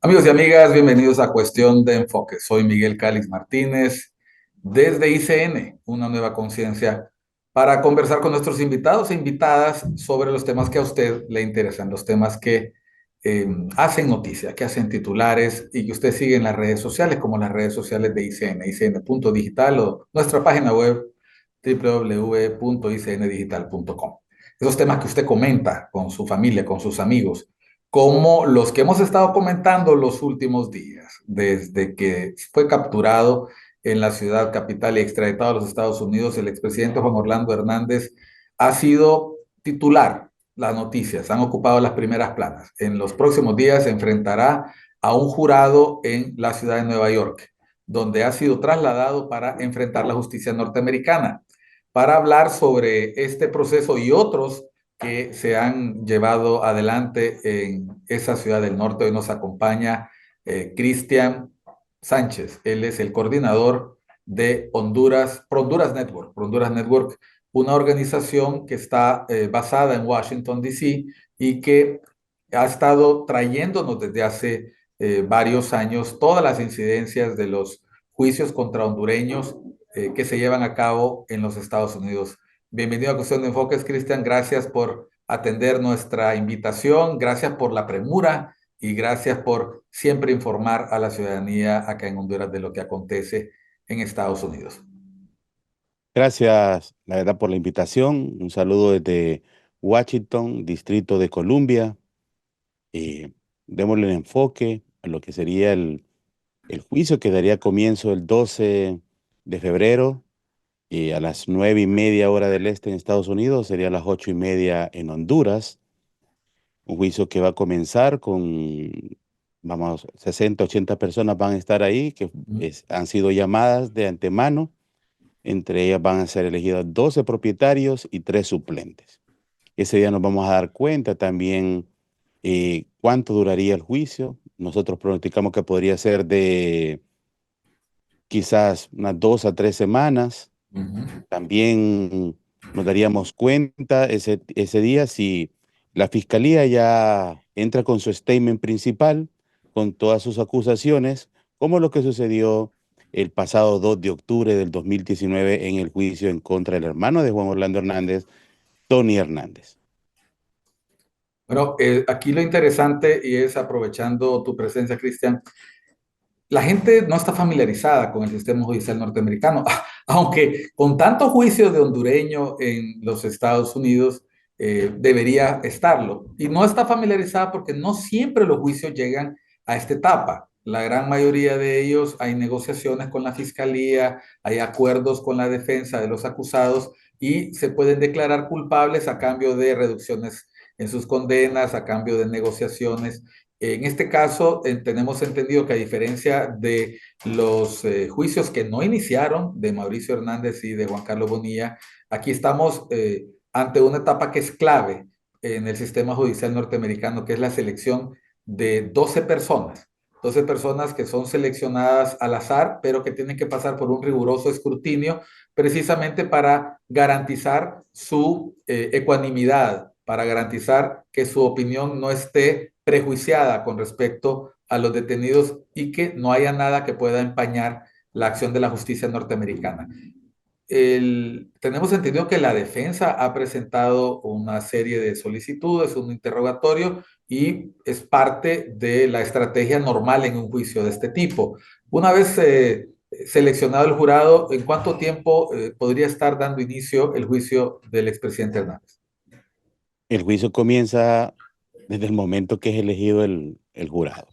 Amigos y amigas, bienvenidos a Cuestión de Enfoque. Soy Miguel Calix Martínez desde ICN, una nueva conciencia, para conversar con nuestros invitados e invitadas sobre los temas que a usted le interesan, los temas que hacen noticia, que hacen titulares y que usted sigue en las redes sociales, como las redes sociales de ICN, icn.digital o nuestra página web www.icndigital.com. Esos temas que usted comenta con su familia, con sus amigos como los que hemos estado comentando los últimos días, desde que fue capturado en la ciudad capital y extraditado a los Estados Unidos, el expresidente Juan Orlando Hernández ha sido titular. Las noticias han ocupado las primeras planas. En los próximos días se enfrentará a un jurado en la ciudad de Nueva York, donde ha sido trasladado para enfrentar la justicia norteamericana, para hablar sobre este proceso y otros que se han llevado adelante en esa ciudad del norte. Hoy nos acompaña Cristian Sánchez. Él es el coordinador de Honduras, Honduras Network. Honduras Network, una organización que está basada en Washington, D.C. y que ha estado trayéndonos desde hace varios años todas las incidencias de los juicios contra hondureños que se llevan a cabo en los Estados Unidos. Bienvenido a Cuestión de Enfoques, Cristian. Gracias por atender nuestra invitación, gracias por la premura y gracias por siempre informar a la ciudadanía acá en Honduras de lo que acontece en Estados Unidos. Gracias, la verdad, por la invitación. Un saludo desde Washington, Distrito de Columbia. Démosle el enfoque a lo que sería el juicio que daría comienzo el 12 de febrero a las 9:30 hora del este en Estados Unidos, sería a las 8:30 en Honduras. Un juicio que va a comenzar vamos, 60, 80 personas van a estar ahí, que han sido llamadas de antemano. Entre ellas van a ser elegidos 12 propietarios y 3 suplentes. Ese día nos vamos a dar cuenta también cuánto duraría el juicio. Nosotros pronosticamos que podría ser de quizás unas 2 a 3 semanas. Uh -huh. También nos daríamos cuenta ese día si la fiscalía ya entra con su statement principal, con todas sus acusaciones, como lo que sucedió el pasado 2 de octubre del 2019 en el juicio en contra del hermano de Juan Orlando Hernández, Tony Hernández. Bueno, aquí lo interesante, y es aprovechando tu presencia, Cristian, la gente no está familiarizada con el sistema judicial norteamericano, aunque con tantos juicios de hondureño en los Estados Unidos debería estarlo. Y no está familiarizada porque no siempre los juicios llegan a esta etapa. La gran mayoría de ellos hay negociaciones con la fiscalía, hay acuerdos con la defensa de los acusados y se pueden declarar culpables a cambio de reducciones en sus condenas, a cambio de negociaciones. En este caso, tenemos entendido que a diferencia de los juicios que no iniciaron de Mauricio Hernández y de Juan Carlos Bonilla, aquí estamos ante una etapa que es clave en el sistema judicial norteamericano, que es la selección de 12 personas. 12 personas que son seleccionadas al azar, pero que tienen que pasar por un riguroso escrutinio precisamente para garantizar su ecuanimidad, para garantizar que su opinión no esté prejuiciada con respecto a los detenidos y que no haya nada que pueda empañar la acción de la justicia norteamericana. Tenemos entendido que la defensa ha presentado una serie de solicitudes, un interrogatorio, y es parte de la estrategia normal en un juicio de este tipo. Una vez seleccionado el jurado, ¿en cuánto tiempo podría estar dando inicio el juicio del expresidente Hernández? El juicio comienza desde el momento que es elegido el jurado.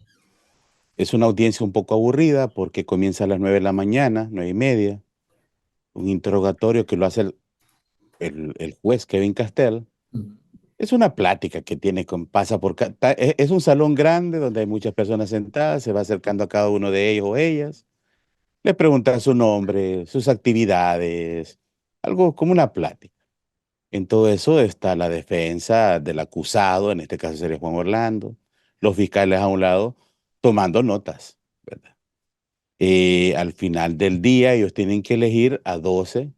Es una audiencia un poco aburrida porque comienza a las 9 de la mañana, 9:30. Un interrogatorio que lo hace el juez Kevin Castell. Es una plática que tiene pasa es un salón grande donde hay muchas personas sentadas, se va acercando a cada uno de ellos o ellas, le pregunta su nombre, sus actividades, algo como una plática. En todo eso está la defensa del acusado, en este caso sería Juan Orlando, los fiscales a un lado, tomando notas, ¿verdad? Al final del día ellos tienen que elegir a 12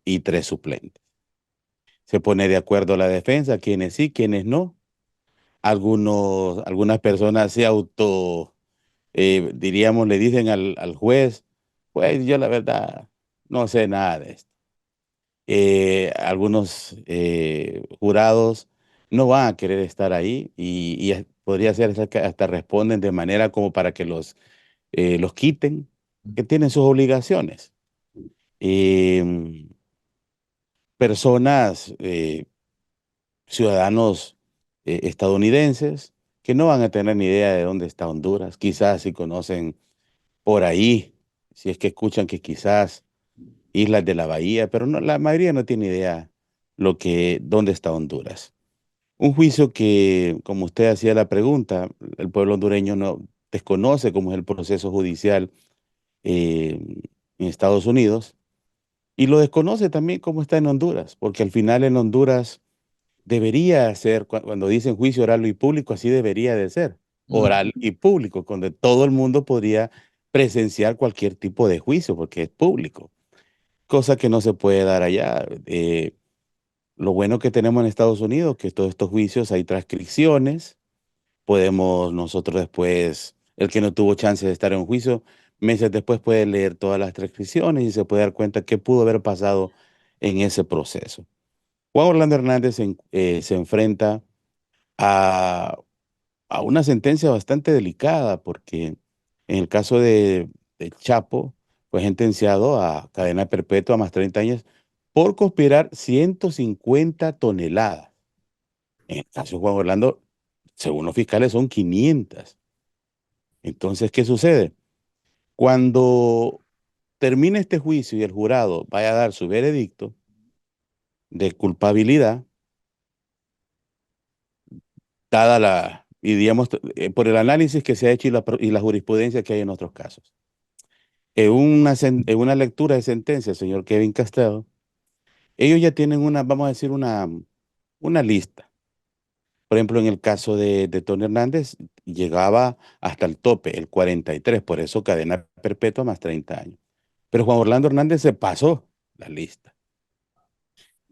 y 3 suplentes. Se pone de acuerdo la defensa, quiénes sí, quiénes no. Algunas personas se diríamos, le dicen al juez, pues yo la verdad no sé nada de esto. Algunos jurados no van a querer estar ahí y podría ser hasta que hasta responden de manera como para que los quiten, que tienen sus obligaciones. Em, Personas, ciudadanos estadounidenses, que no van a tener ni idea de dónde está Honduras, quizás si conocen por ahí, si es que escuchan que quizás islas de la bahía, pero no, la mayoría no tiene idea dónde está Honduras. Un juicio que, como usted hacía la pregunta, el pueblo hondureño no desconoce cómo es el proceso judicial eh, en Estados Unidos y lo desconoce también cómo está en Honduras, porque al final en Honduras debería ser, cuando dicen juicio oral y público, así debería de ser, oral y público, donde todo el mundo podría presenciar cualquier tipo de juicio, porque es público, cosa que no se puede dar allá. Lo bueno que tenemos en Estados Unidos, que todos estos juicios hay transcripciones, podemos nosotros después, el que no tuvo chance de estar en un juicio, meses después puede leer todas las transcripciones y se puede dar cuenta qué pudo haber pasado en ese proceso. Juan Orlando Hernández se enfrenta a, a una sentencia bastante delicada, porque en el caso de Chapo, fue sentenciado a cadena perpetua más 30 años por conspirar 150 toneladas. En el caso de Juan Orlando, según los fiscales, son 500. Entonces, ¿qué sucede? Cuando termine este juicio y el jurado vaya a dar su veredicto de culpabilidad, y digamos, por el análisis que se ha hecho y la jurisprudencia que hay en otros casos. En una lectura de sentencia, señor Kevin Castelo, ellos ya tienen vamos a decir, una lista. Por ejemplo, en el caso de Tony Hernández, llegaba hasta el tope, el 43, por eso cadena perpetua más 30 años. Pero Juan Orlando Hernández se pasó la lista.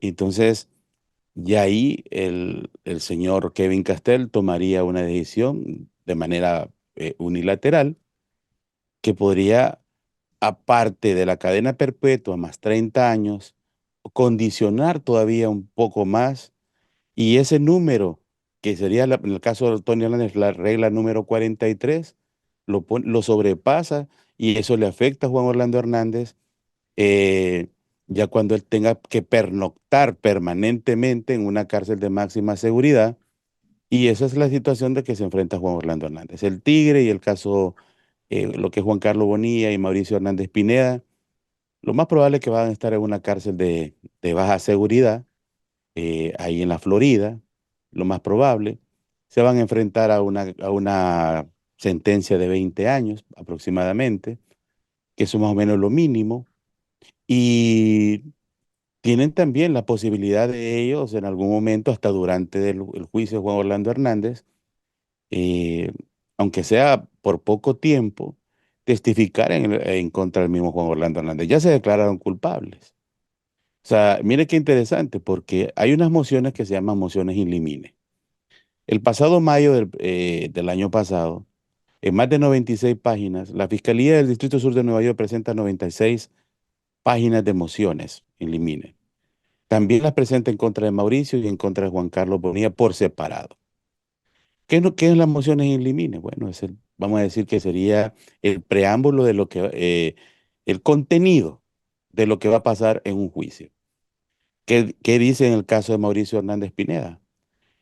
Entonces, y ahí el señor Kevin Castell tomaría una decisión de manera unilateral que podría, aparte de la cadena perpetua más 30 años, condicionar todavía un poco más y ese número, que sería en el caso de Tony Hernández, la regla número 43, lo sobrepasa y eso le afecta a Juan Orlando Hernández eh, ya cuando él tenga que pernoctar permanentemente en una cárcel de máxima seguridad. Y esa es la situación de que se enfrenta Juan Orlando Hernández. El Tigre y el caso, lo que es Juan Carlos Bonilla y Mauricio Hernández Pineda, lo más probable es que van a estar en una cárcel de baja seguridad, ahí en la Florida, lo más probable. Se van a enfrentar a una sentencia de 20 años aproximadamente, que eso más o menos lo mínimo. Y tienen también la posibilidad de ellos en algún momento, hasta durante el juicio de Juan Orlando Hernández, eh, aunque sea por poco tiempo, testificar en contra del mismo Juan Orlando Hernández. Ya se declararon culpables. O sea, mire qué interesante, porque hay unas mociones que se llaman mociones in limine. El pasado mayo del año pasado, en más de 96 páginas, la Fiscalía del Distrito Sur de Nueva York presenta 96 páginas de mociones in limine. También las presenta en contra de Mauricio y en contra de Juan Carlos Bonilla por separado. ¿Qué es las mociones in limine? Bueno, vamos a decir que sería el preámbulo de el contenido de lo que va a pasar en un juicio. ¿Qué dice en el caso de Mauricio Hernández Pineda?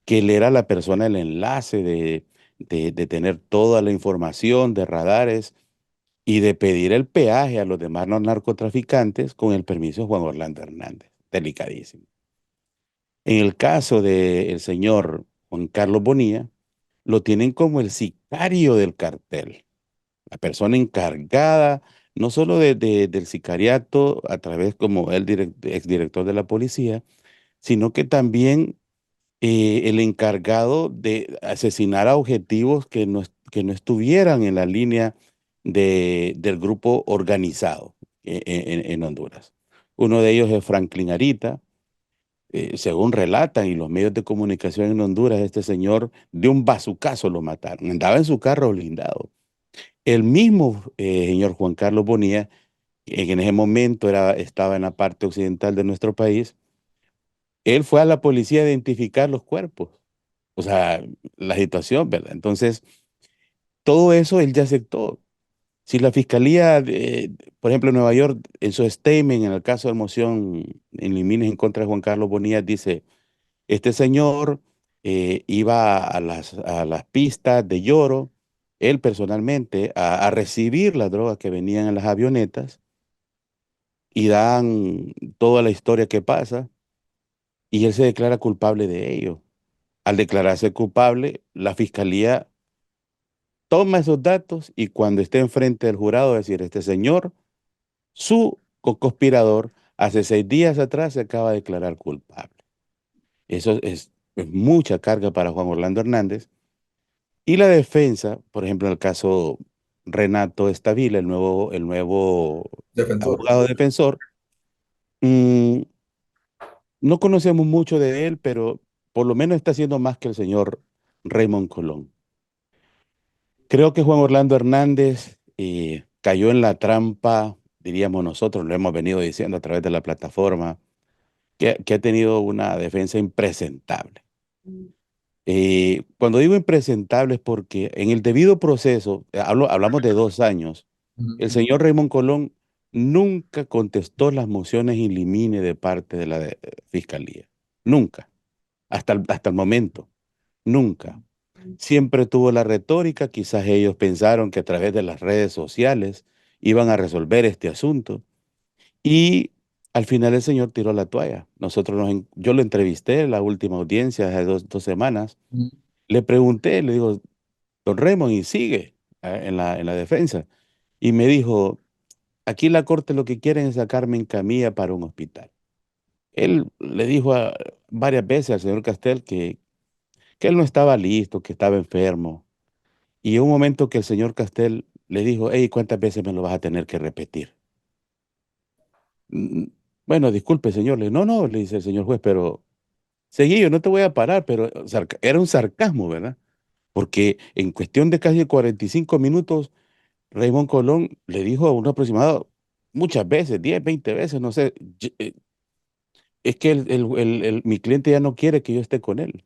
Que él era la persona, el enlace de tener toda la información de radares y de pedir el peaje a los demás narcotraficantes con el permiso de Juan Orlando Hernández. Delicadísimo. En el caso del señor Juan Carlos Bonilla, lo tienen como el sicario del cartel, la persona encargada no solo del sicariato a través como el exdirector de la policía, sino que también el encargado de asesinar a objetivos que no estuvieran en la línea del grupo organizado en Honduras. Uno de ellos es Franklin Arita, según relatan y los medios de comunicación en Honduras, este señor de un bazucazo lo mataron. Andaba en su carro blindado. El mismo señor Juan Carlos Bonilla, que en ese momento estaba en la parte occidental de nuestro país, él fue a la policía a identificar los cuerpos. O sea, la situación, ¿verdad? Entonces, todo eso él ya aceptó. Si la fiscalía, por ejemplo, en Nueva York, en su statement, en el caso de moción en limines en contra de Juan Carlos Bonilla, dice, este señor iba a las pistas de Lloro, él personalmente, a recibir las drogas que venían en las avionetas y dan toda la historia que pasa y él se declara culpable de ello. Al declararse culpable, la fiscalía toma esos datos y cuando esté enfrente del jurado decir, este señor, su conspirador, hace 6 días atrás se acaba de declarar culpable. Eso es mucha carga para Juan Orlando Hernández. Y la defensa, por ejemplo, en el caso Renato Estabile, el nuevo Defensor. abogado defensor, mm, no conocemos mucho de él, pero por lo menos está haciendo más que el señor Raymond Colón. Creo que Juan Orlando Hernández cayó en la trampa, diríamos nosotros, lo hemos venido diciendo a través de la plataforma, que ha tenido una defensa impresentable. Cuando digo impresentable es porque en el debido proceso, hablamos de 2 años, el Mm. señor Raymond Colón nunca contestó las mociones in limine de parte de la fiscalía. Nunca, hasta el momento, nunca. Siempre tuvo la retórica, quizás ellos pensaron que a través de las redes sociales iban a resolver este asunto y al final el señor tiró la toalla. Yo lo entrevisté en la última audiencia hace dos semanas. Mm. Le pregunté, le digo, don Raymond, y sigue en la defensa. Y me dijo, aquí la corte lo que quieren es sacarme en camilla para un hospital. Él le dijo varias veces al señor Castel que él no estaba listo, que estaba enfermo. Y en un momento que el señor Castel le dijo, hey, ¿cuántas veces me lo vas a tener que repetir? "Mm, Bueno, disculpe, señor. No, no, le dice el señor juez, pero seguí, yo no te voy a parar, pero era un sarcasmo, ¿verdad? Porque en cuestión de casi 45 minutos, Raymond Colón le dijo a un aproximado muchas veces, 10, 20 veces, no sé, es que mi cliente ya no quiere que yo esté con él.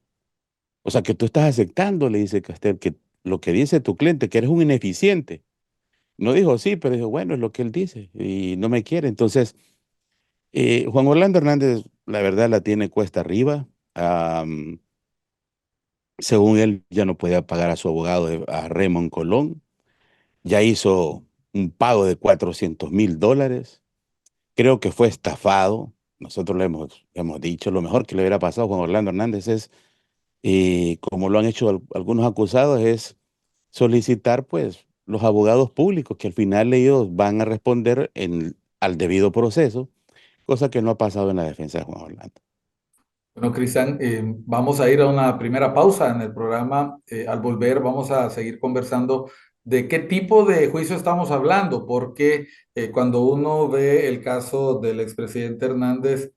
O sea, que tú estás aceptando, le dice Castel, que lo que dice tu cliente, que eres un ineficiente. No dijo sí, pero dijo, bueno, es lo que él dice y no me quiere. Entonces, Juan Orlando Hernández, la verdad, la tiene cuesta arriba. Según él, ya no podía pagar a su abogado, a Raymond Colón. Ya hizo un pago de $400,000. Creo que fue estafado. Nosotros le hemos dicho, lo mejor que le hubiera pasado a Juan Orlando Hernández es, como lo han hecho algunos acusados, es solicitar pues los abogados públicos que al final ellos van a responder al debido proceso, cosa que no ha pasado en la defensa de Juan Orlando. Bueno, Cristian, vamos a ir a una primera pausa en el programa. Al volver vamos a seguir conversando de qué tipo de juicio estamos hablando, porque cuando uno ve el caso del expresidente Hernández,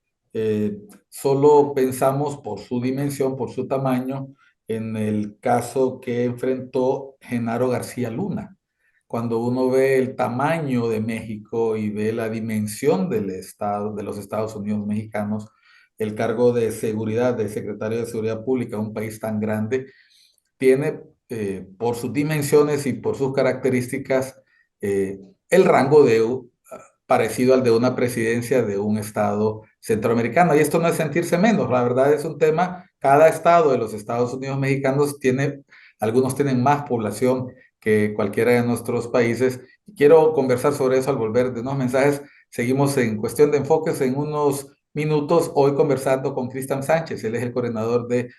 solo pensamos por su dimensión, por su tamaño, en el caso que enfrentó Genaro García Luna. Cuando uno ve el tamaño de México y ve la dimensión del Estado, de los Estados Unidos mexicanos, el cargo de seguridad, de secretario de Seguridad Pública, un país tan grande, tiene por sus dimensiones y por sus características eh, el rango parecido al de una presidencia de un estado centroamericano. Y esto no es sentirse menos, la verdad es un tema, cada estado de los Estados Unidos mexicanos tiene, algunos tienen más población que cualquiera de nuestros países. Y quiero conversar sobre eso al volver de unos mensajes. Seguimos en cuestión de enfoques en unos minutos, hoy conversando con Cristian Sánchez, él es el coordinador de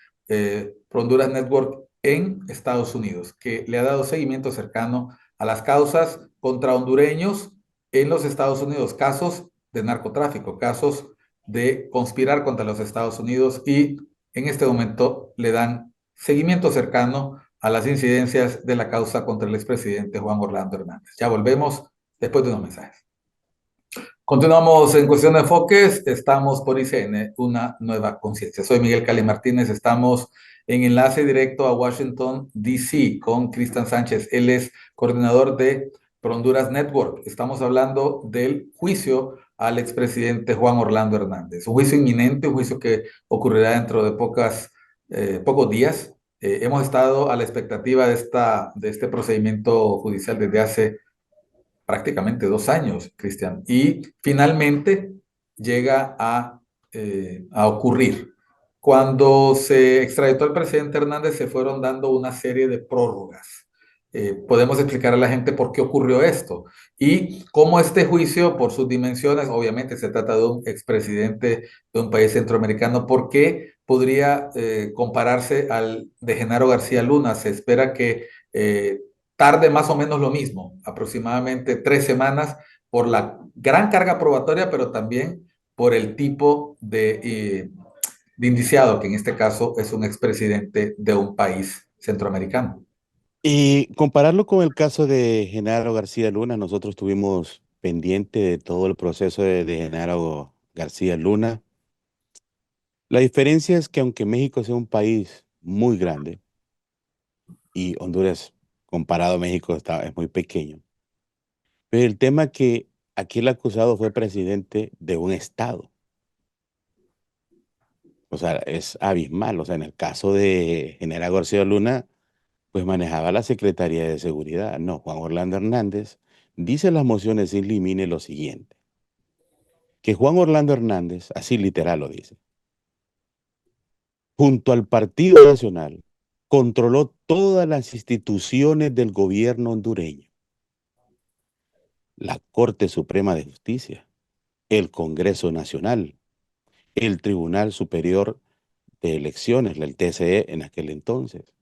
Honduras Network en Estados Unidos, que le ha dado seguimiento cercano a las causas contra hondureños en los Estados Unidos, casos de narcotráfico, casos de conspirar contra los Estados Unidos y en este momento le dan seguimiento cercano a las incidencias de la causa contra el expresidente Juan Orlando Hernández. Ya volvemos después de unos mensajes. Continuamos en Cuestión de Enfoques, estamos por ICN, una nueva conciencia. Soy Miguel Cali Martínez, estamos en enlace directo a Washington, D.C. con Cristian Sánchez. Él es coordinador de Honduras Network. Estamos hablando del juicio al expresidente Juan Orlando Hernández. Un juicio inminente, un juicio que ocurrirá dentro de pocos días. Hemos estado a la expectativa de este procedimiento judicial desde hace prácticamente 2 años, Cristian, y finalmente llega a ocurrir. Cuando se extraditó al presidente Hernández, se fueron dando una serie de prórrogas. Podemos explicar a la gente por qué ocurrió esto y cómo este juicio, por sus dimensiones, obviamente se trata de un expresidente de un país centroamericano, ¿por qué podría compararse al de Genaro García Luna? Se espera que tarde más o menos lo mismo, aproximadamente 3 semanas, por la gran carga probatoria, pero también por el tipo de indiciado, que en este caso es un expresidente de un país centroamericano. Y compararlo con el caso de Genaro García Luna, nosotros tuvimos pendiente de todo el proceso de Genaro García Luna. La diferencia es que aunque México sea un país muy grande y Honduras, comparado a México, es muy pequeño, pero el tema es que aquí el acusado fue presidente de un estado. O sea, es abismal. O sea, en el caso de Genaro García Luna, pues manejaba la Secretaría de Seguridad. No, Juan Orlando Hernández dice en las mociones sin limine lo siguiente, que Juan Orlando Hernández, así literal lo dice, junto al Partido Nacional, controló todas las instituciones del gobierno hondureño, la Corte Suprema de Justicia, el Congreso Nacional, el Tribunal Superior de Elecciones, el TCE en aquel entonces,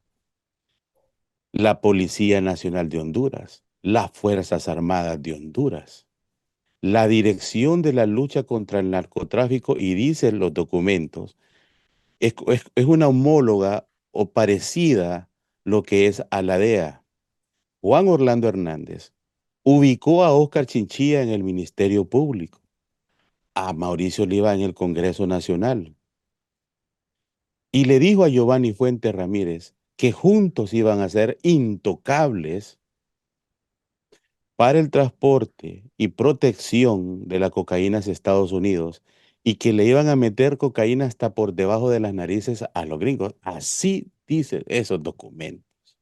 la Policía Nacional de Honduras, las Fuerzas Armadas de Honduras, la Dirección de la Lucha contra el Narcotráfico, y dicen los documentos, es una homóloga o parecida lo que es a la DEA. Juan Orlando Hernández ubicó a Óscar Chinchilla en el Ministerio Público, a Mauricio Oliva en el Congreso Nacional, y le dijo a Giovanni Fuentes Ramírez que juntos iban a ser intocables para el transporte y protección de la cocaína hacia Estados Unidos y que le iban a meter cocaína hasta por debajo de las narices a los gringos. Así dicen esos documentos.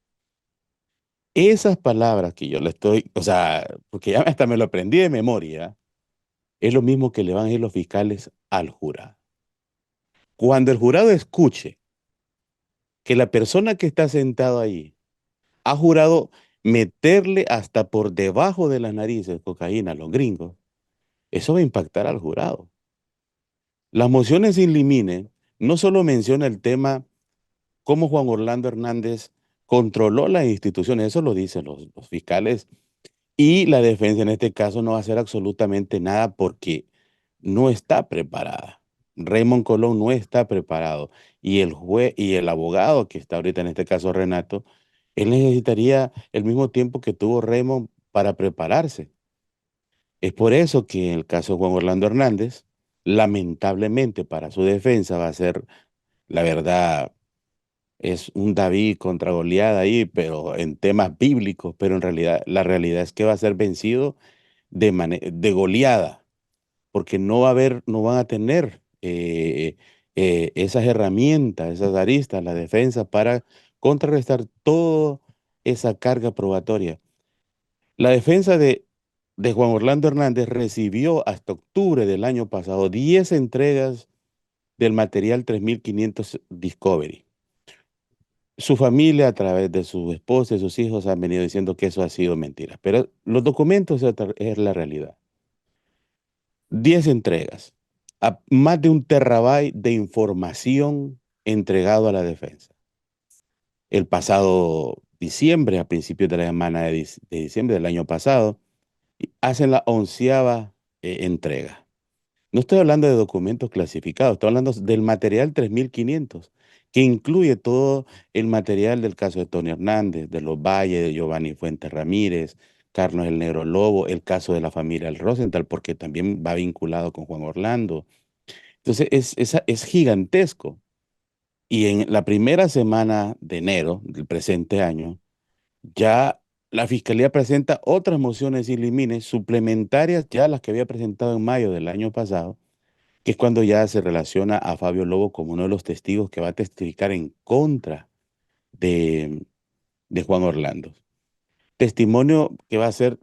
Esas palabras que yo le estoy, o sea, porque ya hasta me lo aprendí de memoria, es lo mismo que le van a decir los fiscales al jurado. Cuando el jurado escuche que la persona que está sentado ahí ha jurado meterle hasta por debajo de las narices cocaína a los gringos, eso va a impactar al jurado. Las mociones sin limine no solo menciona el tema cómo Juan Orlando Hernández controló las instituciones, eso lo dicen los fiscales, y la defensa en este caso no va a hacer absolutamente nada porque no está preparada. Raymond Colón no está preparado y el juez y el abogado que está ahorita en este caso Renato, él necesitaría el mismo tiempo que tuvo Raymond para prepararse. Es por eso que en el caso de Juan Orlando Hernández, lamentablemente para su defensa va a ser, la verdad, es un David contra Goliat ahí, pero en temas bíblicos, pero en realidad la realidad es que va a ser vencido de goleada, porque no va a haber, no van a tener esas herramientas, esas aristas, la defensa para contrarrestar toda esa carga probatoria. La defensa de Juan Orlando Hernández recibió hasta octubre del año pasado 10 entregas del material 3500 Discovery. Su familia, a través de su esposa y sus hijos, han venido diciendo que eso ha sido mentira, pero los documentos es la realidad. 10 entregas, a más de 1 terabyte de información entregado a la defensa. El pasado diciembre, a principios de la semana de diciembre del año pasado, hacen la 11ª entrega. No estoy hablando de documentos clasificados, estoy hablando del material 3500, que incluye todo el material del caso de Tony Hernández, de Los Valles, de Giovanni Fuentes Ramírez, Carlos el Negro Lobo, el caso de la familia El Rosenthal, porque también va vinculado con Juan Orlando. Entonces es gigantesco. Y en la primera semana de enero del presente año, ya la Fiscalía presenta otras mociones in limine suplementarias ya a las que había presentado en mayo del año pasado, que es cuando ya se relaciona a Fabio Lobo como uno de los testigos que va a testificar en contra de, de Juan Orlando. Testimonio que va a ser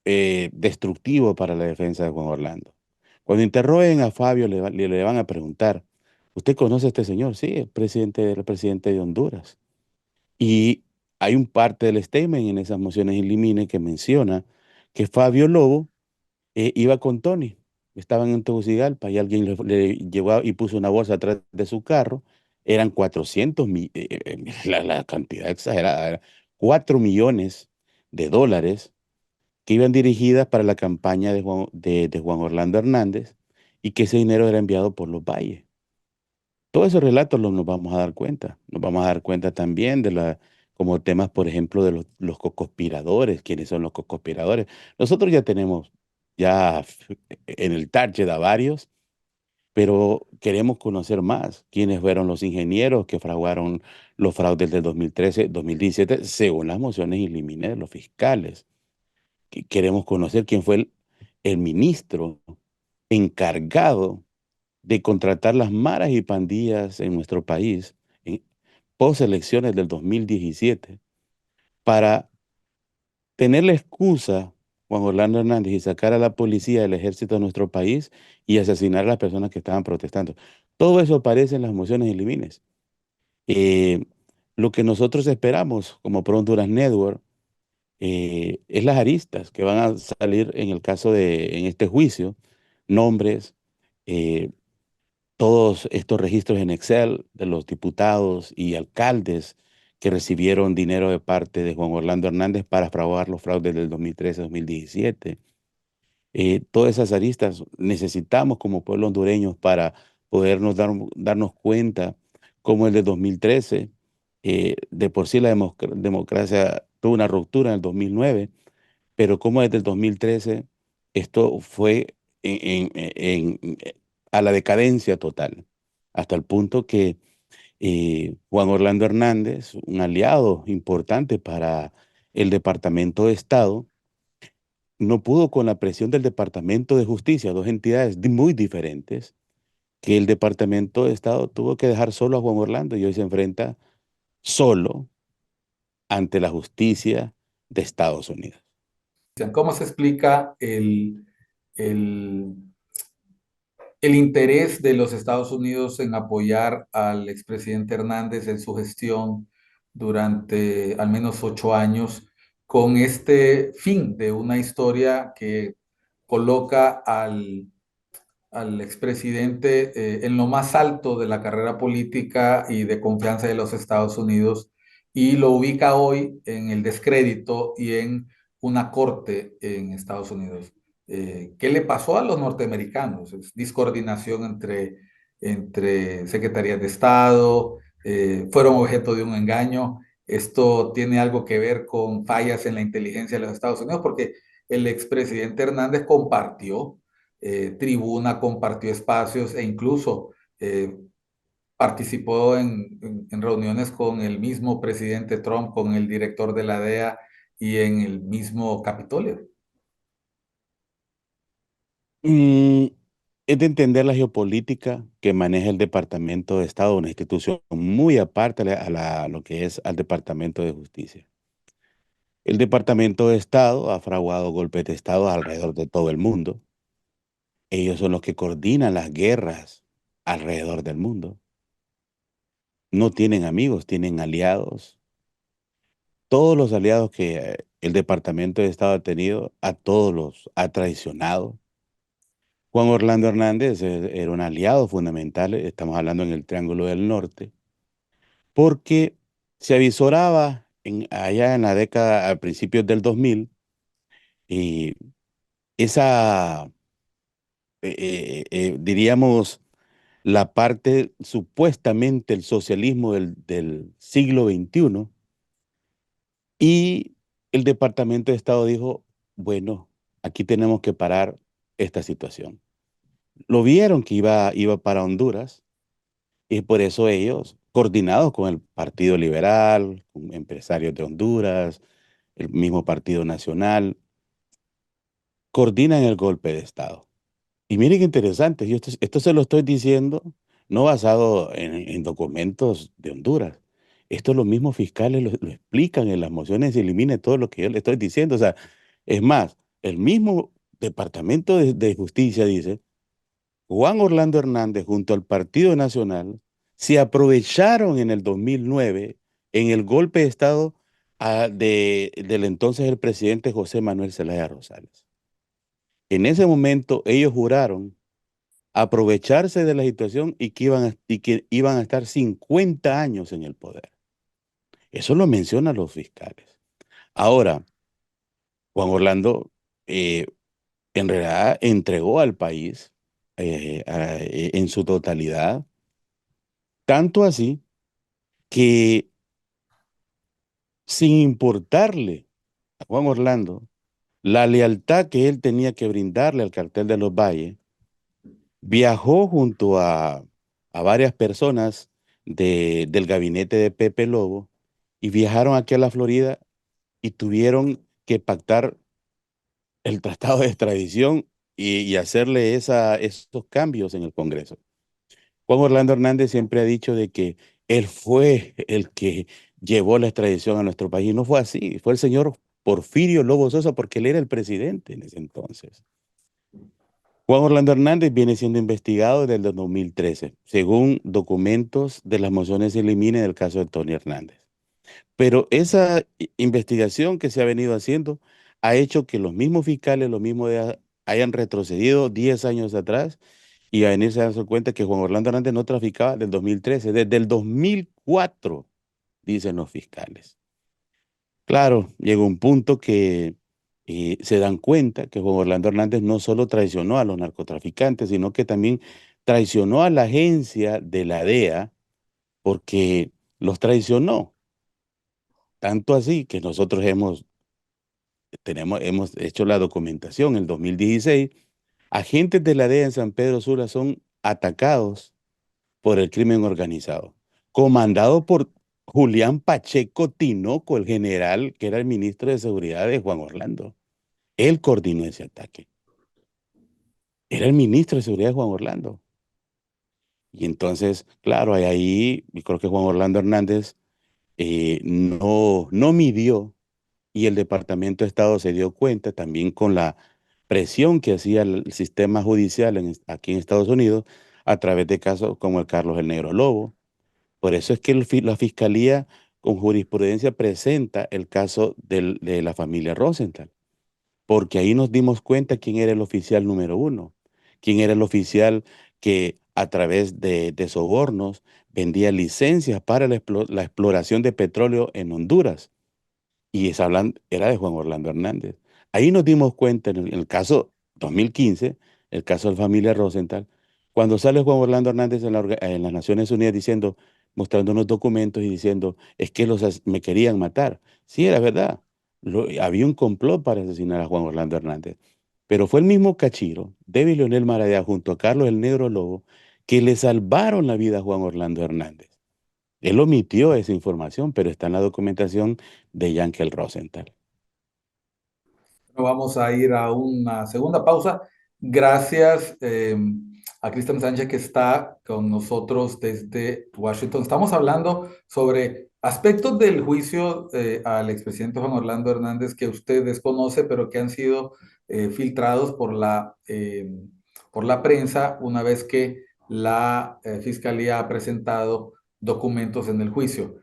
destructivo para la defensa de Juan Orlando. Cuando interroguen a Fabio, le van a preguntar, ¿usted conoce a este señor? Sí, el presidente de Honduras. Y hay un parte del statement en esas mociones in limine que menciona que Fabio Lobo iba con Tony. Estaban en Tegucigalpa y alguien le llevó y puso una bolsa atrás de su carro. Eran 400 la cantidad exagerada, era 4 millones de dólares que iban dirigidas para la campaña de Juan Orlando Hernández y que ese dinero era enviado por los Valles. Todos esos relatos nos vamos a dar cuenta. Nos vamos a dar cuenta también como temas, por ejemplo, de los coconspiradores. ¿Quiénes son los coconspiradores? Nosotros ya tenemos en el target a varios, pero queremos conocer más quiénes fueron los ingenieros que fraguaron los fraudes del 2013, 2017, según las mociones in limine de los fiscales. Queremos conocer quién fue el ministro encargado de contratar las maras y pandillas en nuestro país en post elecciones del 2017 para tener la excusa, Juan Orlando Hernández, y sacar a la policía del ejército de nuestro país y asesinar a las personas que estaban protestando. Todo eso aparece en las mociones y limines. Eh, lo que nosotros esperamos como Pro Honduras Network es las aristas que van a salir en el caso en este juicio, nombres, eh, todos estos registros en Excel de los diputados y alcaldes que recibieron dinero de parte de Juan Orlando Hernández para fraguar los fraudes del 2013-2017. Todas esas aristas necesitamos como pueblo hondureños para darnos cuenta cómo el de 2013, de por sí la democracia tuvo una ruptura en el 2009, pero cómo desde el 2013 esto fue a la decadencia total, hasta el punto que Juan Orlando Hernández, un aliado importante para el Departamento de Estado, no pudo con la presión del Departamento de Justicia, dos entidades muy diferentes, que el Departamento de Estado tuvo que dejar solo a Juan Orlando y hoy se enfrenta solo ante la justicia de Estados Unidos. ¿Cómo se explica el, el interés de los Estados Unidos en apoyar al expresidente Hernández en su gestión durante al menos 8 años con este fin de una historia que coloca al expresidente en lo más alto de la carrera política y de confianza de los Estados Unidos y lo ubica hoy en el descrédito y en una corte en Estados Unidos? ¿Qué le pasó a los norteamericanos? Es discoordinación entre secretarías de Estado, fueron objeto de un engaño. Esto tiene algo que ver con fallas en la inteligencia de los Estados Unidos porque el expresidente Hernández compartió tribuna, compartió espacios e incluso participó en reuniones con el mismo presidente Trump, con el director de la DEA y en el mismo Capitolio. Mm, es de entender la geopolítica que maneja el Departamento de Estado, una institución muy aparte lo que es al Departamento de Justicia. El Departamento de Estado ha fraguado golpes de Estado alrededor de todo el mundo. Ellos son los que coordinan las guerras alrededor del mundo. No tienen amigos, tienen aliados. Todos los aliados que el Departamento de Estado ha tenido, a todos los ha traicionado. Juan Orlando Hernández era un aliado fundamental, estamos hablando en el Triángulo del Norte, porque se avisoraba allá en la década, a principios del 2000, y esa, diríamos, la parte supuestamente el socialismo del siglo XXI y el Departamento de Estado dijo, bueno, aquí tenemos que parar esta situación. Lo vieron que iba para Honduras y por eso ellos, coordinados con el Partido Liberal, con empresarios de Honduras, el mismo Partido Nacional, coordinan el golpe de Estado. Y miren qué interesante, yo esto se lo estoy diciendo no basado en documentos de Honduras. Esto los mismos fiscales lo explican en las mociones y elimine todo lo que yo le estoy diciendo. O sea, es más, el mismo Departamento de Justicia dice, Juan Orlando Hernández junto al Partido Nacional se aprovecharon en el 2009 en el golpe de Estado del entonces el presidente José Manuel Zelaya Rosales. En ese momento ellos juraron aprovecharse de la situación y que iban a estar 50 años en el poder. Eso lo mencionan los fiscales. Ahora, Juan Orlando eh, en realidad entregó al país en su totalidad, tanto así que sin importarle a Juan Orlando la lealtad que él tenía que brindarle al cartel de los Valles, viajó junto a varias personas del gabinete de Pepe Lobo y viajaron aquí a la Florida y tuvieron que pactar el tratado de extradición y hacerle esos cambios en el Congreso. Juan Orlando Hernández siempre ha dicho de que él fue el que llevó la extradición a nuestro país. No fue así, fue el señor Porfirio Lobo Sosa porque él era el presidente en ese entonces. Juan Orlando Hernández viene siendo investigado desde el 2013, según documentos de las mociones elimine del caso de Tony Hernández. Pero esa investigación que se ha venido haciendo ha hecho que los mismos fiscales, hayan retrocedido 10 años atrás y a venirse a darse cuenta que Juan Orlando Hernández no traficaba del 2013, desde el 2004, dicen los fiscales. Claro, llegó un punto que se dan cuenta que Juan Orlando Hernández no solo traicionó a los narcotraficantes, sino que también traicionó a la agencia de la DEA porque los traicionó. Tanto así que nosotros hemos hecho la documentación en el 2016. Agentes de la DEA en San Pedro Sula son atacados por el crimen organizado, comandado por Julián Pacheco Tinoco, el general que era el ministro de Seguridad de Juan Orlando. Él coordinó ese ataque. Era el ministro de Seguridad de Juan Orlando. Y entonces, claro, ahí, y creo que Juan Orlando Hernández no midió y el Departamento de Estado se dio cuenta también con la presión que hacía el sistema judicial aquí en Estados Unidos a través de casos como el Carlos el Negro Lobo. Por eso es que la Fiscalía con jurisprudencia presenta el caso de la familia Rosenthal, porque ahí nos dimos cuenta quién era el oficial número uno, quién era el oficial que a través de sobornos vendía licencias para la exploración de petróleo en Honduras. Y era de Juan Orlando Hernández. Ahí nos dimos cuenta en el caso 2015, el caso de la familia Rosenthal, cuando sale Juan Orlando Hernández en las Naciones Unidas diciendo, mostrando unos documentos y diciendo, es que me querían matar. Sí, era verdad. Había un complot para asesinar a Juan Orlando Hernández. Pero fue el mismo Cachiro, David Leonel Maradea, junto a Carlos el Negro Lobo, que le salvaron la vida a Juan Orlando Hernández. Él omitió esa información, pero está en la documentación de Yankel Rosenthal. Vamos a ir a una segunda pausa. Gracias a Cristian Sánchez que está con nosotros desde Washington. Estamos hablando sobre aspectos del juicio al expresidente Juan Orlando Hernández que usted desconoce, pero que han sido filtrados por la prensa una vez que la Fiscalía ha presentado documentos en el juicio.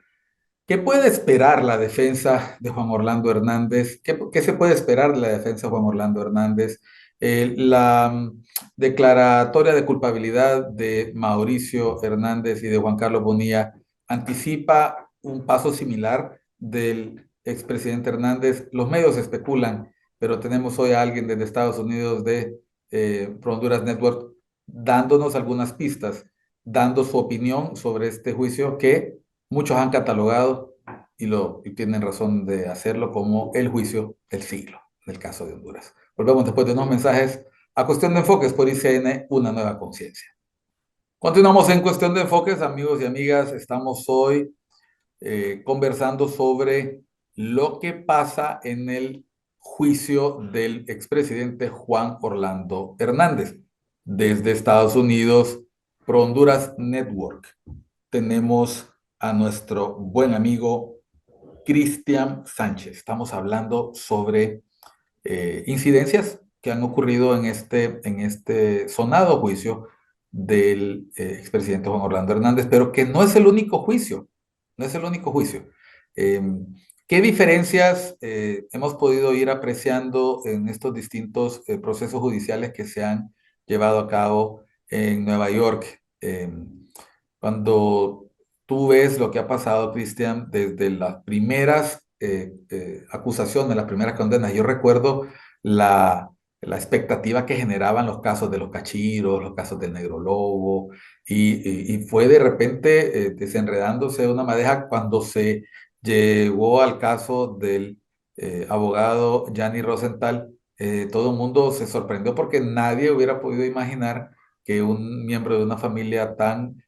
¿Qué puede esperar la defensa de Juan Orlando Hernández? ¿Qué se puede esperar de la defensa de Juan Orlando Hernández? La declaratoria de culpabilidad de Mauricio Hernández y de Juan Carlos Bonilla anticipa un paso similar del expresidente Hernández. Los medios especulan, pero tenemos hoy a alguien desde Estados Unidos de Pro Honduras Network dándonos algunas pistas, dando su opinión sobre este juicio que muchos han catalogado y tienen razón de hacerlo como el juicio del siglo, en el caso de Honduras. Volvemos después de unos mensajes a Cuestión de Enfoques por ICN, una nueva conciencia. Continuamos en Cuestión de Enfoques, amigos y amigas. Estamos hoy conversando sobre lo que pasa en el juicio del expresidente Juan Orlando Hernández. Desde Estados Unidos, Pro Honduras Network, tenemos a nuestro buen amigo Cristian Sánchez. Estamos hablando sobre incidencias que han ocurrido en este sonado juicio del expresidente Juan Orlando Hernández, pero que no es el único juicio, no es el único juicio. Eh, ¿Qué diferencias hemos podido ir apreciando en estos distintos procesos judiciales que se han llevado a cabo en Nueva York? Cuando tú ves lo que ha pasado, Cristian, desde las primeras acusaciones, las primeras condenas, yo recuerdo la, la expectativa que generaban los casos de los cachiros, los casos del negro lobo, y fue de repente desenredándose de una madeja cuando se llegó al caso del abogado Gianni Rosenthal. Todo el mundo se sorprendió porque nadie hubiera podido imaginar que un miembro de una familia tan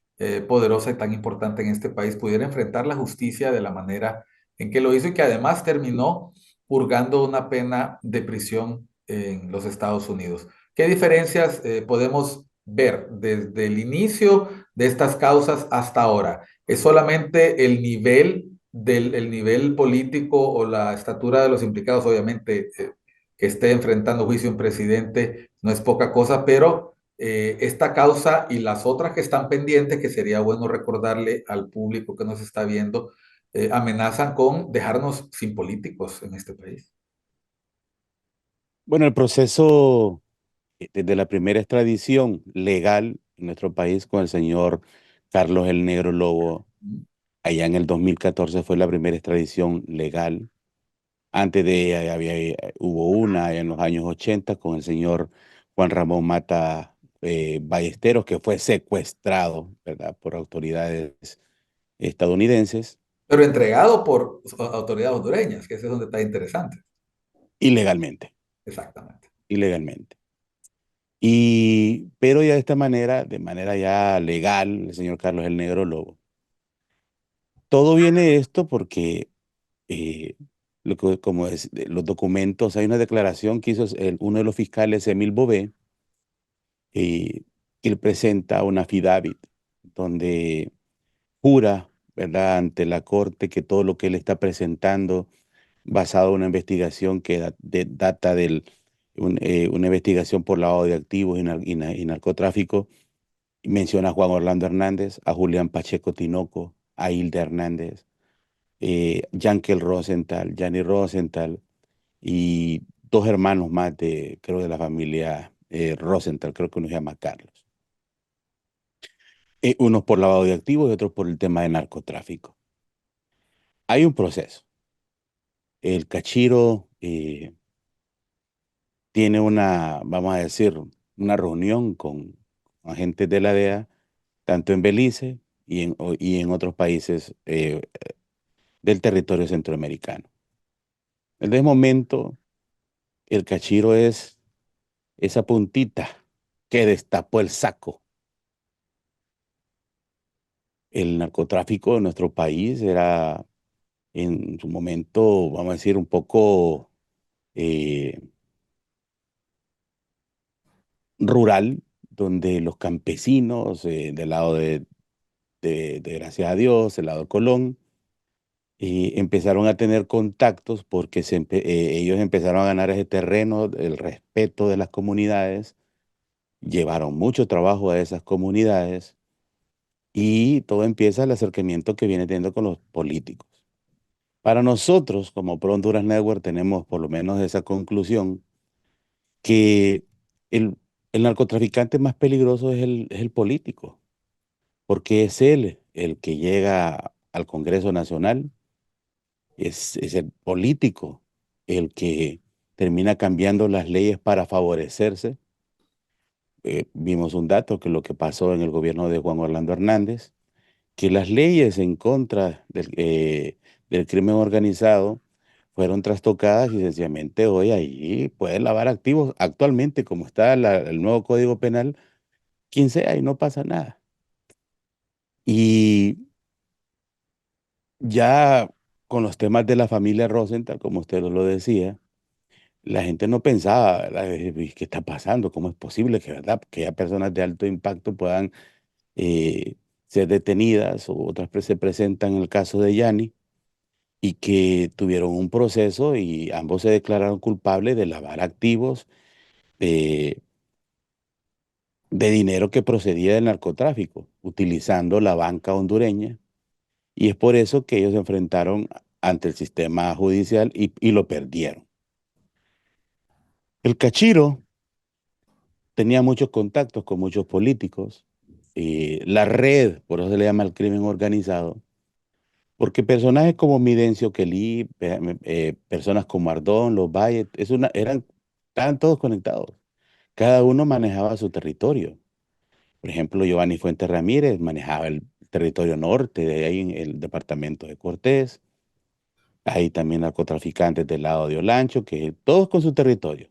poderosa y tan importante en este país pudiera enfrentar la justicia de la manera en que lo hizo y que además terminó purgando una pena de prisión en los Estados Unidos. ¿Qué diferencias podemos ver desde el inicio de estas causas hasta ahora? ¿Es solamente el nivel político o la estatura de los implicados? Obviamente, que esté enfrentando juicio un presidente no es poca cosa, pero esta causa y las otras que están pendientes, que sería bueno recordarle al público que nos está viendo, amenazan con dejarnos sin políticos en este país. Bueno, el proceso desde la primera extradición legal en nuestro país con el señor Carlos el Negro Lobo, allá en el 2014 fue la primera extradición legal. Antes de ella hubo una en los años 80 con el señor Juan Ramón Mata Ballesteros, que fue secuestrado, ¿verdad?, por autoridades estadounidenses Pero entregado por autoridades hondureñas, que ese es un detalle interesante. ilegalmente, Exactamente. ilegalmente. Pero ya de esta manera, de manera ya legal, el señor Carlos el Negro Lobo. Todo viene de esto porque, eh, como es, de los documentos, hay una declaración que hizo uno de los fiscales, Emil Bové, que él presenta una affidavit donde jura, ¿verdad?, ante la corte que todo lo que él está presentando, basado en una investigación que data una investigación por lavado de activos y narcotráfico, y menciona a Juan Orlando Hernández, a Julián Pacheco Tinoco, a Hilda Hernández, Yankel Rosenthal, Gianni Rosenthal y dos hermanos más creo, de la familia Rosenthal, creo que uno se llama Carlos. Unos por lavado de activos y otros por el tema de narcotráfico. Hay un proceso. El Cachiro tiene vamos a decir, una reunión con agentes de la DEA, tanto en Belice y en otros países del territorio centroamericano. En ese momento, el Cachiro es esa puntita que destapó el saco. El narcotráfico de nuestro país era en su momento, vamos a decir, un poco eh, rural, donde los campesinos del lado de Gracias a Dios, el lado de Colón, empezaron a tener contactos porque ellos empezaron a ganar ese terreno, el respeto de las comunidades, llevaron mucho trabajo a esas comunidades y todo empieza el acercamiento que viene teniendo con los políticos. Para nosotros, como Pro Honduras Network, tenemos por lo menos esa conclusión que el, el narcotraficante más peligroso es el político, porque es él el que llega al Congreso Nacional, es el político el que termina cambiando las leyes para favorecerse. Vimos un dato que lo que pasó en el gobierno de Juan Orlando Hernández, que las leyes en contra del crimen organizado fueron trastocadas y sencillamente hoy ahí pueden lavar activos actualmente, como está el nuevo Código Penal, quien sea y no pasa nada. Y ya con los temas de la familia Rosenthal, como usted lo decía, la gente no pensaba, ¿verdad? ¿Qué está pasando? ¿Cómo es posible que, verdad, que haya personas de alto impacto puedan eh, ser detenidas o otras se presentan en el caso de Yanni y que tuvieron un proceso y ambos se declararon culpables de lavar activos de, de dinero que procedía del narcotráfico, utilizando la banca hondureña? Y es por eso que ellos se enfrentaron ante el sistema judicial y lo perdieron. El Cachiro tenía muchos contactos con muchos políticos. La red, por eso se le llama el crimen organizado, porque personajes como Midencio Kelly, personas como Ardón, Los Valles, estaban todos conectados. Cada uno manejaba su territorio. Por ejemplo, Giovanni Fuentes Ramírez manejaba el territorio norte, de ahí en el departamento de Cortés. Hay también narcotraficantes del lado de Olancho, que todos con su territorio.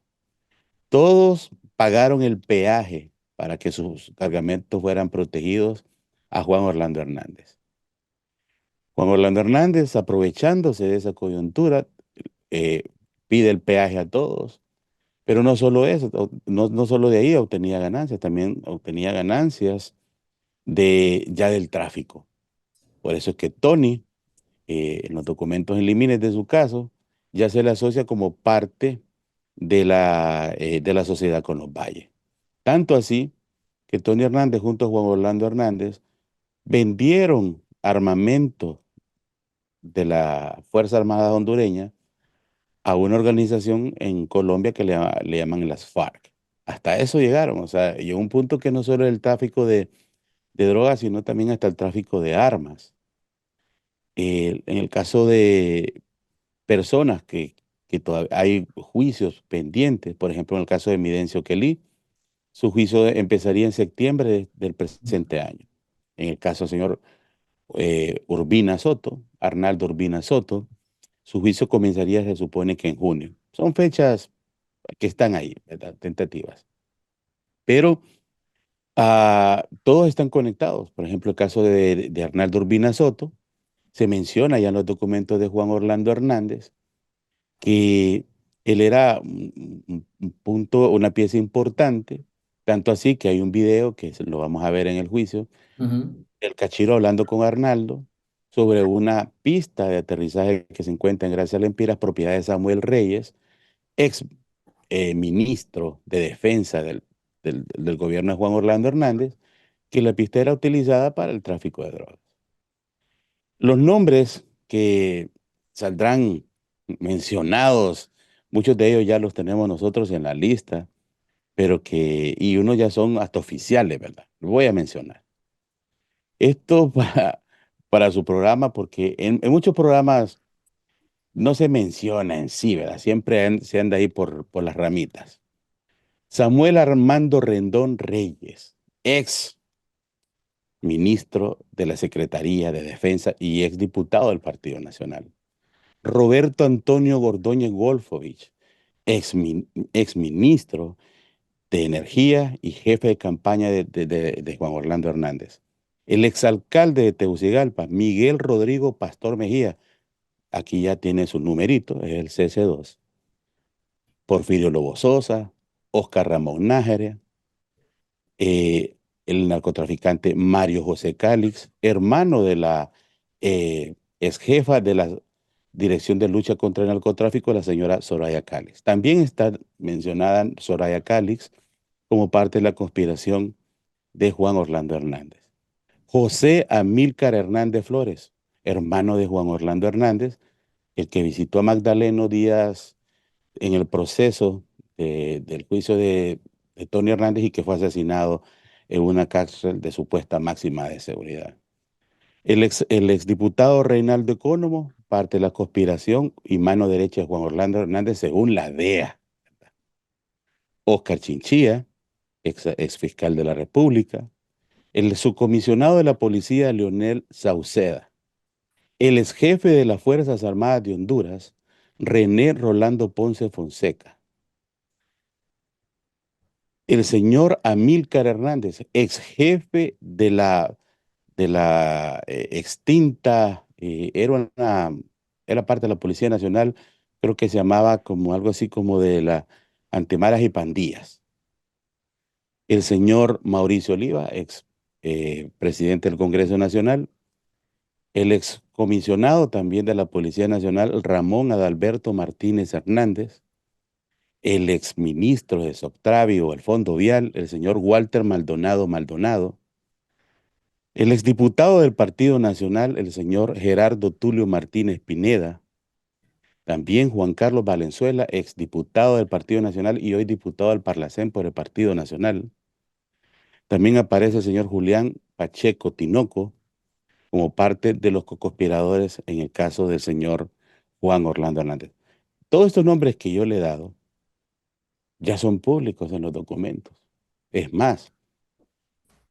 Todos pagaron el peaje para que sus cargamentos fueran protegidos a Juan Orlando Hernández. Juan Orlando Hernández, aprovechándose de esa coyuntura, eh, pide el peaje a todos, pero no solo eso, no solo de ahí obtenía ganancias, también obtenía ganancias ya del tráfico. Por eso es que Tony, en los documentos en límites de su caso, ya se le asocia como parte de la sociedad con los Valles. Tanto así que Tony Hernández junto a Juan Orlando Hernández vendieron armamento de la Fuerza Armada hondureña a una organización en Colombia que le llaman las FARC. Hasta eso llegaron, o sea, llegó un punto que no solo el tráfico de drogas, sino también hasta el tráfico de armas. En el caso de personas que todavía hay juicios pendientes, por ejemplo, en el caso de Midencio Kelly, su juicio empezaría en septiembre del presente año. En el caso del señor Urbina Soto, Arnaldo Urbina Soto, su juicio comenzaría, se supone que en junio. Son fechas que están ahí, ¿verdad? Tentativas. Pero todos están conectados. Por ejemplo, el caso de Arnaldo Urbina Soto, se menciona ya en los documentos de Juan Orlando Hernández que él era un punto, una pieza importante, tanto así que hay un video que lo vamos a ver en el juicio, Ujú, el Cachiro hablando con Arnaldo sobre una pista de aterrizaje que se encuentra en Gracia Lempiras, propiedad de Samuel Reyes, ex ministro de Defensa del gobierno de Juan Orlando Hernández, que la pista era utilizada para el tráfico de drogas. Los nombres que saldrán mencionados, muchos de ellos ya los tenemos nosotros en la lista, y unos ya son hasta oficiales, ¿verdad? Lo voy a mencionar. Esto para su programa, porque en muchos programas no se menciona en sí, ¿verdad? Siempre se anda ahí por las ramitas. Samuel Armando Rendón Reyes, ex ministro de la Secretaría de Defensa y ex diputado del Partido Nacional. Roberto Antonio Gordóñez Wolfovich, ex ministro de Energía y jefe de campaña de Juan Orlando Hernández. El exalcalde de Tegucigalpa, Miguel Rodrigo Pastor Mejía, aquí ya tiene su numerito, es el CC2. Porfirio Lobo Sosa, Oscar Ramón Nájera, eh, el narcotraficante Mario José Cálix, hermano de la ex jefa de la Dirección de Lucha contra el Narcotráfico, la señora Soraya Cálix. También está mencionada Soraya Cálix como parte de la conspiración de Juan Orlando Hernández. José Amílcar Hernández Flores, hermano de Juan Orlando Hernández, el que visitó a Magdaleno Díaz en el proceso del juicio de Tony Hernández y que fue asesinado en una cárcel de supuesta máxima de seguridad. El exdiputado Reinaldo Economo, parte de la conspiración y mano derecha de Juan Orlando Hernández según la DEA. Oscar Chinchilla, ex fiscal de la República. El subcomisionado de la policía Leonel Sauceda, el ex jefe de las Fuerzas Armadas de Honduras, René Rolando Ponce Fonseca, el señor Amílcar Hernández, ex jefe de la extinta, era parte de la Policía Nacional, creo que se llamaba como algo así como de la Antemaras y Pandillas. El señor Mauricio Oliva, ex presidente del Congreso Nacional, el ex comisionado también de la Policía Nacional, Ramón Adalberto Martínez Hernández, el ex ministro de Soctravio, el Fondo Vial, el señor Walter Maldonado Maldonado, el exdiputado del Partido Nacional, el señor Gerardo Tulio Martínez Pineda, también Juan Carlos Valenzuela, exdiputado del Partido Nacional y hoy diputado del Parlacén por el Partido Nacional. También aparece el señor Julián Pacheco Tinoco como parte de los conspiradores en el caso del señor Juan Orlando Hernández. Todos estos nombres que yo le he dado ya son públicos en los documentos. Es más,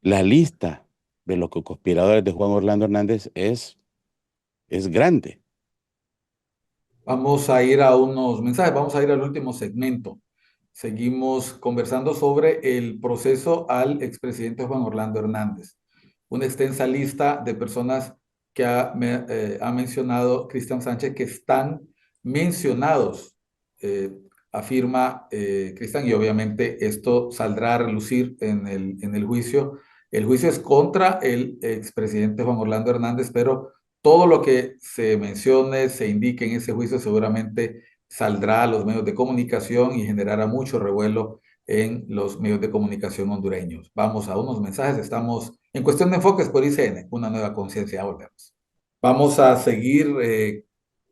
la lista de los conspiradores de Juan Orlando Hernández es grande. Vamos a ir a unos mensajes, vamos a ir al último segmento. Seguimos conversando sobre el proceso al expresidente Juan Orlando Hernández. Una extensa lista de personas que ha mencionado Cristian Sánchez que están mencionados, eh, afirma Cristian, y obviamente esto saldrá a relucir en el juicio. El juicio es contra el expresidente Juan Orlando Hernández, pero todo lo que se mencione, se indique en ese juicio seguramente saldrá a los medios de comunicación y generará mucho revuelo en los medios de comunicación hondureños. Vamos a unos mensajes. Estamos en Cuestión de Enfoques por ICN, una nueva conciencia. Volvemos. Vamos a seguir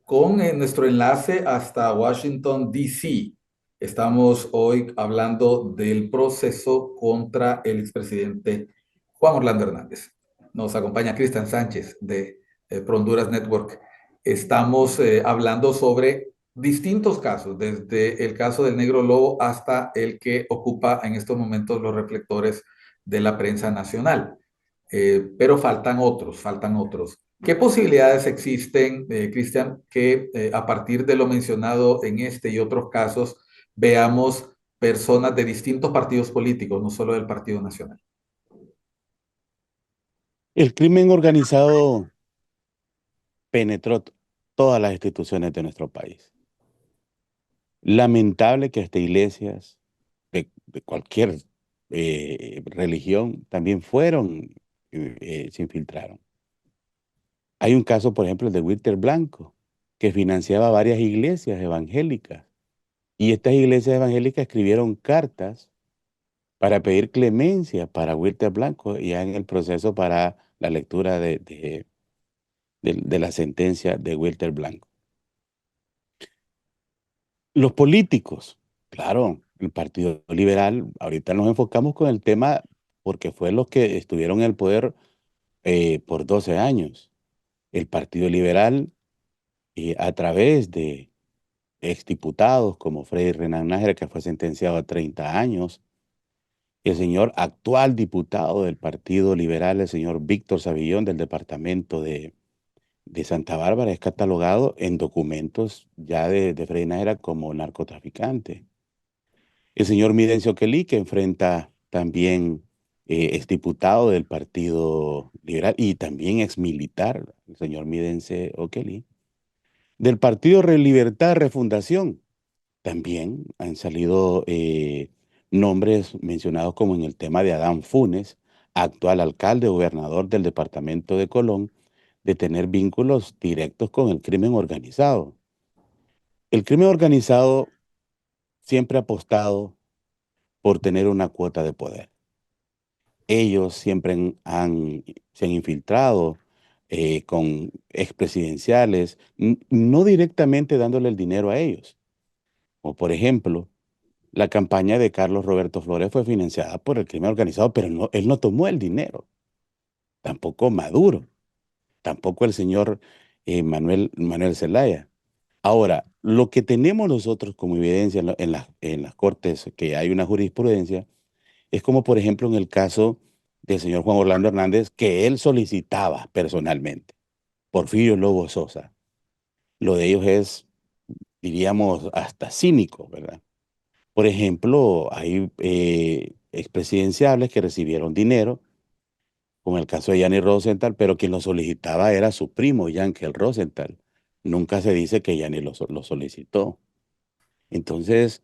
con nuestro enlace hasta Washington, D.C. Estamos hoy hablando del proceso contra el expresidente Juan Orlando Hernández. Nos acompaña Cristian Sánchez de Pro Honduras Network. Estamos hablando sobre distintos casos, desde el caso del Negro Lobo hasta el que ocupa en estos momentos los reflectores de la prensa nacional. Pero faltan otros, faltan otros. ¿Qué posibilidades existen, Cristian, que a partir de lo mencionado en este y otros casos veamos personas de distintos partidos políticos, no solo del Partido Nacional? El crimen organizado penetró todas las instituciones de nuestro país. Lamentable que hasta iglesias de cualquier religión también se infiltraron. Hay un caso, por ejemplo, el de Wilter Blanco, que financiaba varias iglesias evangélicas. Y estas iglesias evangélicas escribieron cartas para pedir clemencia para Wilter Blanco, ya en el proceso para la lectura de la sentencia de Wilter Blanco. Los políticos, claro, el Partido Liberal, ahorita nos enfocamos con el tema porque fue los que estuvieron en el poder por 12 años. El Partido Liberal, a través de exdiputados como Freddy Renan Nájera, que fue sentenciado a 30 años, el señor actual diputado del Partido Liberal, el señor Víctor Savillón, del departamento de Santa Bárbara, es catalogado en documentos ya de Freddy Nájera como narcotraficante. El señor Midencio Kelly, que enfrenta también, es diputado del Partido Liberal y también ex militar, el señor Midencio Kelly. Del Partido Libertad Refundación, también han salido nombres mencionados como en el tema de Adán Funes, actual alcalde, gobernador del departamento de Colón, de tener vínculos directos con el crimen organizado. El crimen organizado siempre ha apostado por tener una cuota de poder. Ellos siempre se han infiltrado con expresidenciales, no directamente dándole el dinero a ellos. O por ejemplo, la campaña de Carlos Roberto Flores fue financiada por el crimen organizado, pero él no tomó el dinero. Tampoco Maduro, tampoco el señor Manuel Zelaya. Ahora, lo que tenemos nosotros como evidencia en las cortes, que hay una jurisprudencia, es como por ejemplo en el caso del señor Juan Orlando Hernández, que él solicitaba personalmente. Porfirio Lobo Sosa. Lo de ellos es, diríamos, hasta cínico, ¿verdad? Por ejemplo, hay expresidenciables que recibieron dinero, como el caso de Gianni Rosenthal, pero quien lo solicitaba era su primo, Yankel Rosenthal. Nunca se dice que Gianni lo solicitó. Entonces,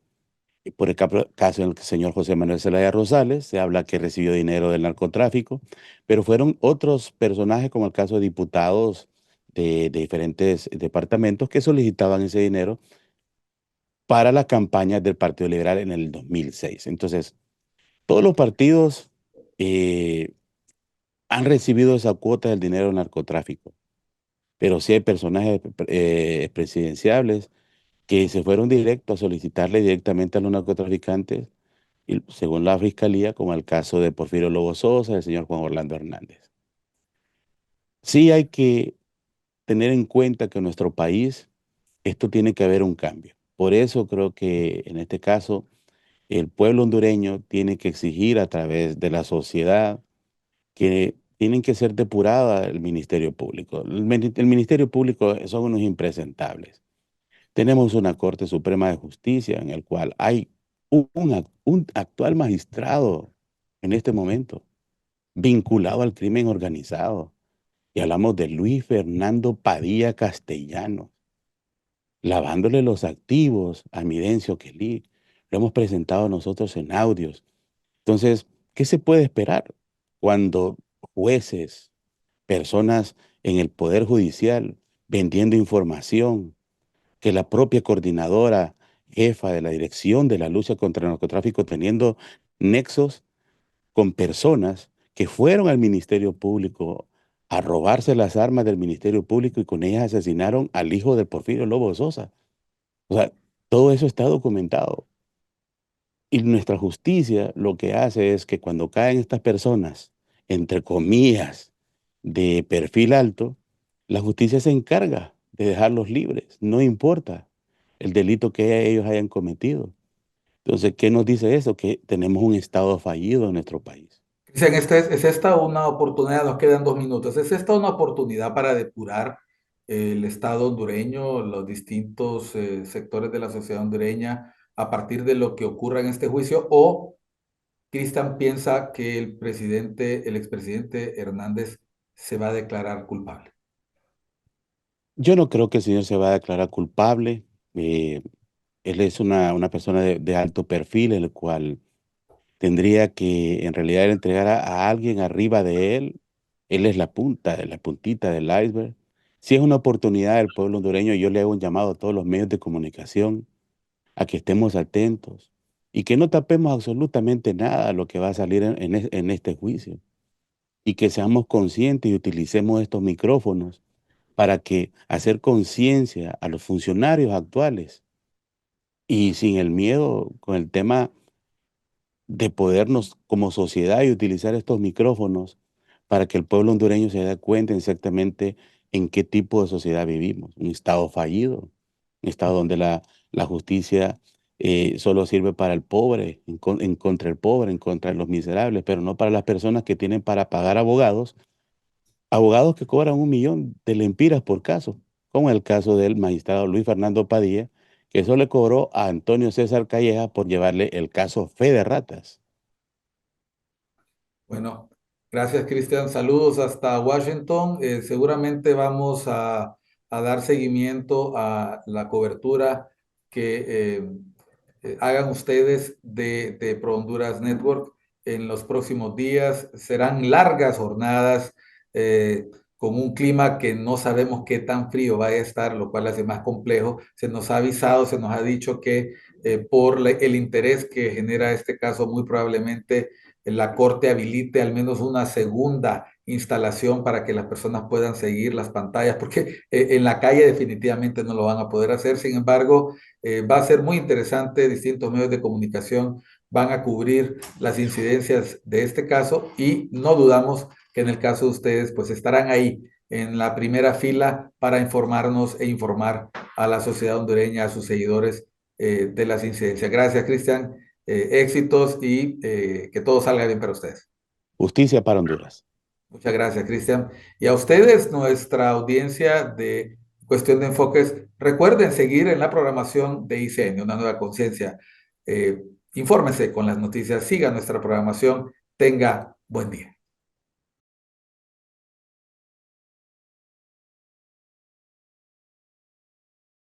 por el caso del señor José Manuel Zelaya Rosales, se habla que recibió dinero del narcotráfico, pero fueron otros personajes, como el caso de diputados de diferentes departamentos, que solicitaban ese dinero para las campañas del Partido Liberal en el 2006. Entonces, todos los partidos eh, han recibido esa cuota del dinero del narcotráfico, pero sí hay personajes presidenciables que se fueron directos a solicitarle directamente a los narcotraficantes, y, según la fiscalía, como el caso de Porfirio Lobo Sosa y el señor Juan Orlando Hernández. Sí hay que tener en cuenta que en nuestro país esto tiene que haber un cambio. Por eso creo que en este caso el pueblo hondureño tiene que exigir a través de la sociedad que tienen que ser depurada el Ministerio Público. El Ministerio Público son unos impresentables. Tenemos una Corte Suprema de Justicia en el cual hay un actual magistrado en este momento vinculado al crimen organizado. Y hablamos de Luis Fernando Padilla Castellanos, lavándole los activos a Midencio Quelí. Lo hemos presentado nosotros en audios. Entonces, ¿qué se puede esperar cuando jueces, personas en el Poder Judicial vendiendo información, que la propia coordinadora jefa de la dirección de la lucha contra el narcotráfico teniendo nexos con personas que fueron al Ministerio Público a robarse las armas del Ministerio Público y con ellas asesinaron al hijo de Porfirio Lobo Sosa? O sea, todo eso está documentado. Y nuestra justicia lo que hace es que cuando caen estas personas, entre comillas, de perfil alto, la justicia se encarga de dejarlos libres, no importa el delito que ellos hayan cometido. Entonces, ¿qué nos dice eso? Que tenemos un Estado fallido en nuestro país. Dicen, ¿es esta una oportunidad? Nos quedan 2 minutos. ¿Es esta una oportunidad para depurar el Estado hondureño, los distintos sectores de la sociedad hondureña a partir de lo que ocurra en este juicio? ¿O Cristian piensa que el expresidente Hernández se va a declarar culpable? Yo no creo que el señor se va a declarar culpable. Eh, Él es una persona de alto perfil, el cual tendría que en realidad entregar a alguien arriba de él. Él es la punta, la puntita del iceberg. Si es una oportunidad del pueblo hondureño, yo le hago un llamado a todos los medios de comunicación a que estemos atentos y que no tapemos absolutamente nada de lo que va a salir en este juicio, y que seamos conscientes y utilicemos estos micrófonos para que hacer conciencia a los funcionarios actuales y sin el miedo con el tema de podernos como sociedad y utilizar estos micrófonos para que el pueblo hondureño se dé cuenta exactamente en qué tipo de sociedad vivimos. Un estado fallido, un estado donde la justicia solo sirve para el pobre, en contra del pobre, en contra de los miserables, pero no para las personas que tienen para pagar abogados, abogados que cobran 1 millón de lempiras por caso, como el caso del magistrado Luis Fernando Padilla, que eso le cobró a Antonio César Calleja por llevarle el caso Fe de Ratas. Bueno, gracias Cristian. Saludos hasta Washington. Seguramente vamos a dar seguimiento a la cobertura que hagan ustedes de Pro Honduras Network en los próximos días. Serán largas jornadas eh, con un clima que no sabemos qué tan frío va a estar, lo cual hace más complejo. Se nos ha avisado, se nos ha dicho que el interés que genera este caso, muy probablemente la Corte habilite al menos una segunda instalación para que las personas puedan seguir las pantallas, porque en la calle definitivamente no lo van a poder hacer. Sin embargo, va a ser muy interesante, distintos medios de comunicación van a cubrir las incidencias de este caso y no dudamos que en el caso de ustedes pues estarán ahí en la primera fila para informarnos e informar a la sociedad hondureña, a sus seguidores de las incidencias. Gracias, Cristian. Éxitos y que todo salga bien para ustedes. Justicia para Honduras. Muchas gracias, Cristian. Y a ustedes, nuestra audiencia de Cuestión de Enfoques, recuerden seguir en la programación de ICN, Una Nueva Conciencia. Infórmense con las noticias, sigan nuestra programación. Tenga buen día.